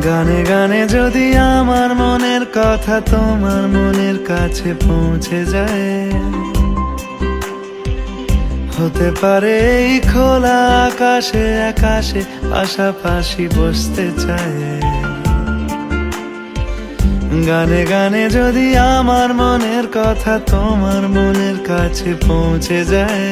গানে গানে যদি আমার মনের কথা তোমার মনের কাছে পৌঁছে যায়, হতে পারে এই খোলা আকাশে আকাশে পাশাপাশি বসতে চায়। গানে গানে যদি আমার মনের কথা তোমার মনের কাছে পৌঁছে যায়,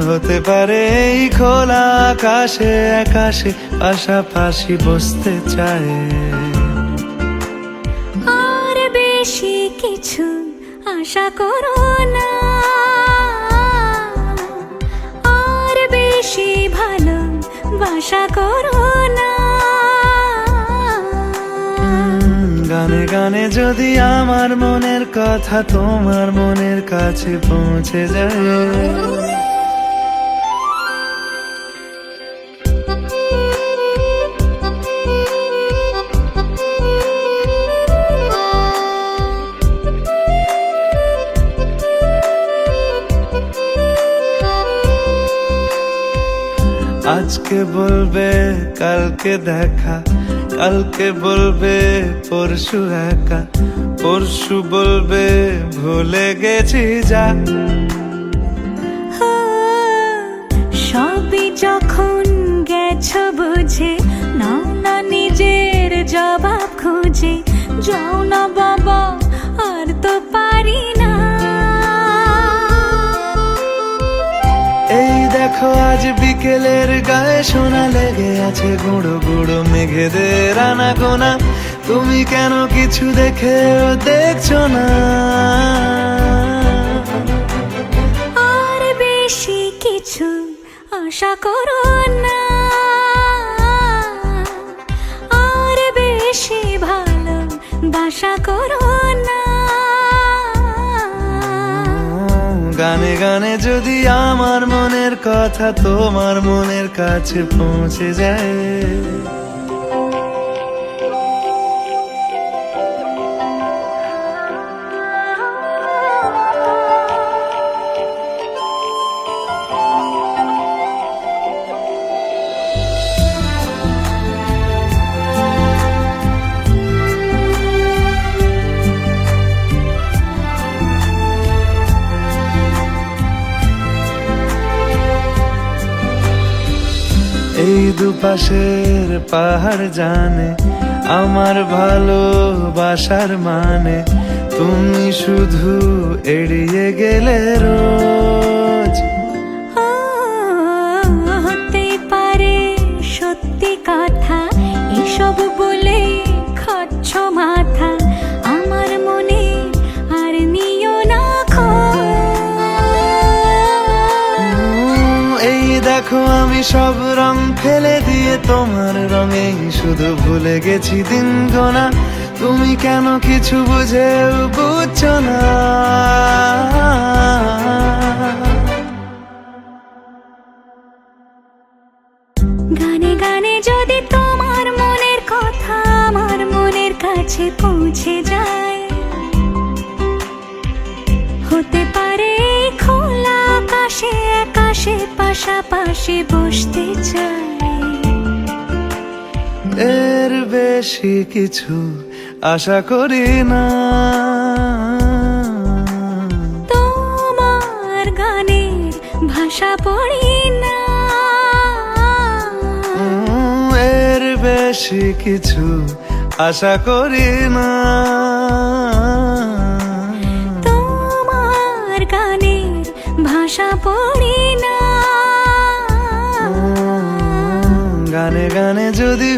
হতে পারে এই খোলা আকাশে আকাশে পাশাপাশি বসতে চায়। আর বেশি কিছু আশা করো না, আর বেশি ভালোবাসা করো না। গানে গানে যদি আমার মনের কথা তোমার মনের কাছে পৌঁছে যায়, আজকে বলবে কালকে দেখা, কালকে বলবে পরশু একা, পরশু বলবে ভুলে গেছি যা। সবই যখন গেছো বুঝে, নাও না নিজের জবাব খুঁজে। যাও না বাবা, আর তো পারি না। এই দেখো আজ বিকেলের গায়ে সোনা লেগে আছে গুঁড়ো গুঁড়ো মেঘেদের আনাগোনা। তুমি কেন কিছু দেখেও দেখছো না? আর বেশি কিছু আশা করো না, আর বেশি ভালোবাসা করো না। গানে গানে যদি আমার মনের কথা তোমার মনের কাছে পৌঁছে যায়, এই দুপাশের পাহাড় জানে আমার ভালোবাসার মানে। তুমি শুধু এড়িয়ে গেলে রোজ। হতে পারে সত্যি কথা, এসব বলে খাচ্ছ মাথা। আমার মনে আর নিও না খোঁজ। এই দেখো আমি সব রং ফেলে দিয়ে তোমার রঙে শুধু ভুলে গেছি দিন গোনা। তুমি কেন কিছু বুঝেও বুঝছো না? গানে গানে যদি তোমার মনের কথা আমার মনের কাছে পৌঁছে যায়, হতে পারে খোলা আকাশে আকাশে পাশাপাশি বসতে চাই। এর বেশি কিছু আশা করি না। তোমার গানের ভাষা পড়ি না, এর বেশি কিছু আশা করি না। তোমার গানের ভাষা পড়ি না। গানে গানে যদি